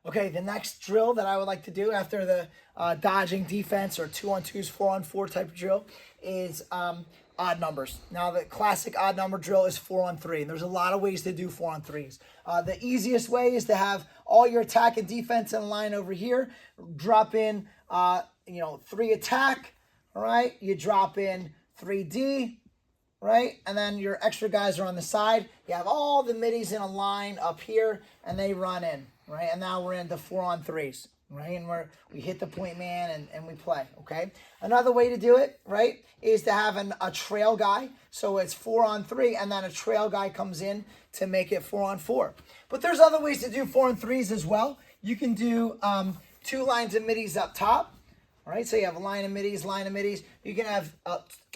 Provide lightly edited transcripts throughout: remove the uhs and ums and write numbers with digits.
Okay, the next drill that I would like to do after the dodging defense or 2-on-2s, 4-on-4 type of drill is odd numbers. Now, the classic odd number drill is 4-on-3, and there's a lot of ways to do 4-on-3s. The easiest way is to have all your attack and defense in line over here. Drop in, 3 attack, all right? You drop in 3D, right? And then your extra guys are on the side. You have all the middies in a line up here, and they run in, right? And now we're into 4-on-3s, right? And we hit the point man and we play, okay? Another way to do it, right, is to have a trail guy. So it's 4-on-3, and then a trail guy comes in to make it 4-on-4. But there's other ways to do 4-on-3s as well. You can do 2 lines of middies up top, all right? So you have a line of middies, line of middies. You can have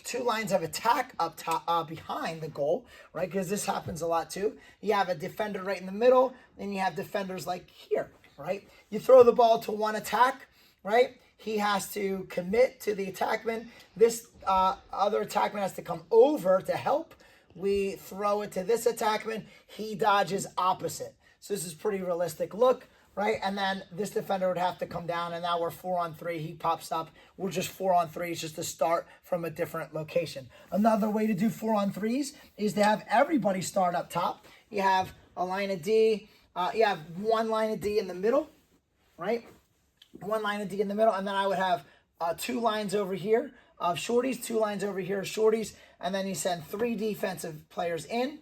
2 lines of attack up top, behind the goal, right? Because this happens a lot too. You have a defender right in the middle, and you have defenders like here, right? You throw the ball to one attack, right? He has to commit to the attackman. This other attackman has to come over to help. We throw it to this attackman. He dodges opposite. So this is pretty realistic look, right? And then this defender would have to come down, and now we're 4-on-3. He pops up. We're just 4-on-3. It's just to start from a different location. Another way to do 4-on-3s is to have everybody start up top. You have a line of D. You have 1 line of D in the middle, right? 1 line of D in the middle, and then I would have 2 lines over here of shorties, 2 lines over here of shorties, and then you send 3 defensive players in,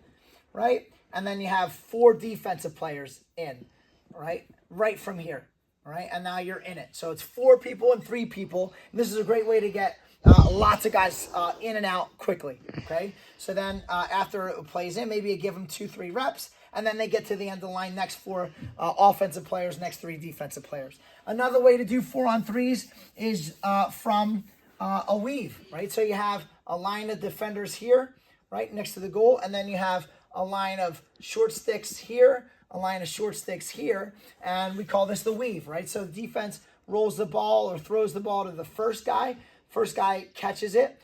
right? And then you have 4 defensive players in, right from here, all right? And now you're in it. So it's 4 people and 3 people. And this is a great way to get lots of guys in and out quickly, okay? So then after it plays in, maybe you give them 2-3 reps, and then they get to the end of the line, next 4 offensive players, next 3 defensive players. Another way to do 4-on-3s is from a weave, right? So you have a line of defenders here, right, next to the goal, and then you have a line of short sticks here, a line of short sticks here, and we call this the weave, right? So the defense rolls the ball or throws the ball to the first guy. First guy catches it.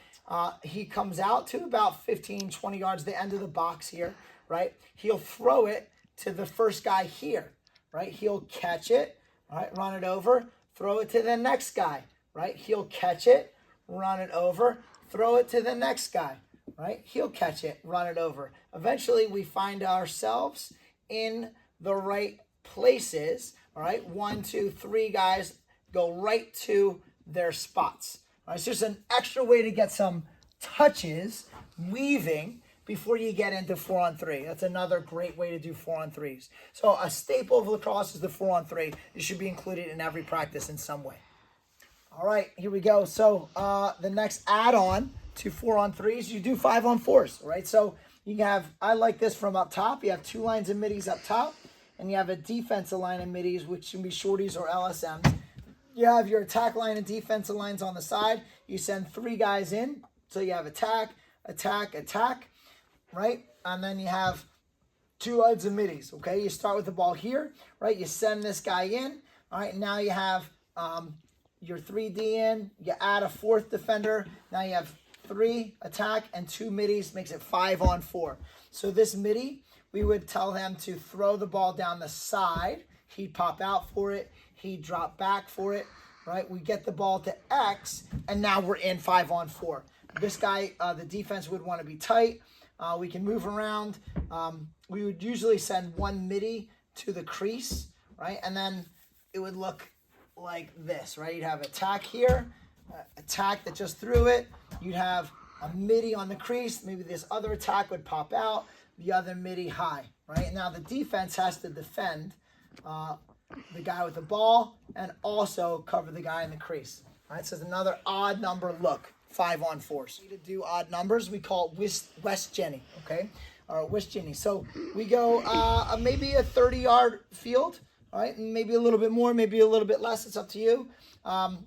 He comes out to about 15, 20 yards, the end of the box here, right? He'll throw it to the first guy here, right? He'll catch it, right? Run it over, throw it to the next guy, right? He'll catch it, run it over, throw it to the next guy, right? He'll catch it, run it over. Eventually, we find ourselves in the right places, all right? 1, 2, 3 guys go right to their spots. All right? It's just an extra way to get some touches, weaving, before you get into 4-on-3. That's another great way to do 4-on-3s. So a staple of lacrosse is the 4-on-3. It should be included in every practice in some way. All right, here we go. So the next add-on to 4-on-3s, you do 5-on-4s, right? So you can have, I like this from up top. You have 2 lines of middies up top, and you have a defensive line of middies, which can be shorties or LSMs. You have your attack line and defensive lines on the side. You send 3 guys in, so you have attack, attack, attack, right? And then you have 2 lines of middies, okay? You start with the ball here, right? You send this guy in, all right? Now you have your 3D in. You add a 4th defender. Now you have 3 attack and 2 middies, makes it 5-on-4. So this middie, we would tell him to throw the ball down the side. He'd pop out for it. He'd drop back for it, right? We get the ball to X, and now we're in 5-on-4. This guy, the defense would want to be tight. We can move around. We would usually send 1 middie to the crease, right? And then it would look like this, right? You'd have attack here, attack that just threw it. You'd have a middie on the crease. Maybe this other attack would pop out, the other middie high, right? Now the defense has to defend the guy with the ball and also cover the guy in the crease. All right, so it's another odd number look, 5-on-4s. To do odd numbers, we call it West Jenny, okay? Or West Jenny. So we go maybe a 30-yard field, right? And maybe a little bit more, maybe a little bit less. It's up to you.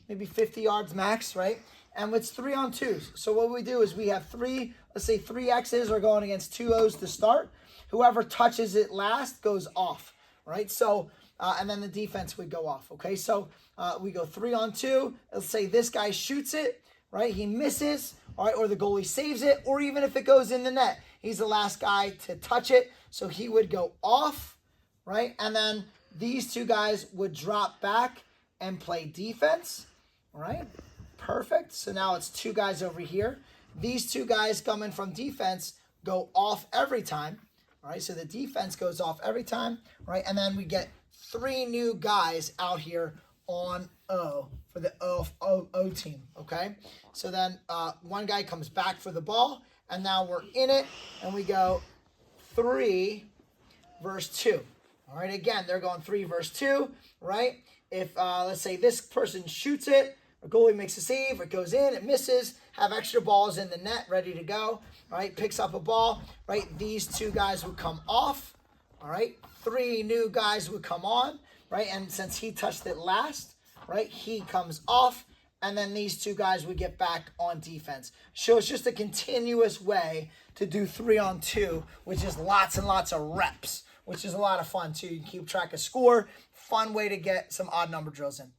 Maybe 50 yards max, right? And it's 3-on-2s. So what we do is we have 3, let's say 3 X's are going against 2 O's to start. Whoever touches it last goes off, right? So, and then the defense would go off, okay? So we go 3-on-2. Let's say this guy shoots it, right? He misses, all right? Or the goalie saves it, or even if it goes in the net, he's the last guy to touch it. So he would go off, right? And then These two guys would drop back and play defense. All right, perfect. So now it's two guys over here. These two guys coming from defense go off every time. All right, so the defense goes off every time, right? And then we get three new guys out here on O for the O team, okay? So then one guy comes back for the ball, and now we're in it, and we go 3 versus 2. All right, again, they're going 3 versus 2, right? If, let's say, this person shoots it, a goalie makes a save, it goes in, it misses, have extra balls in the net ready to go, right? Picks up a ball, right? These two guys would come off, all right? 3 new guys would come on, right? And since he touched it last, right, he comes off, and then these two guys would get back on defense. So it's just a continuous way to do 3-on-2, which is lots and lots of reps, which is a lot of fun too. You can keep track of score. Fun way to get some odd number drills in.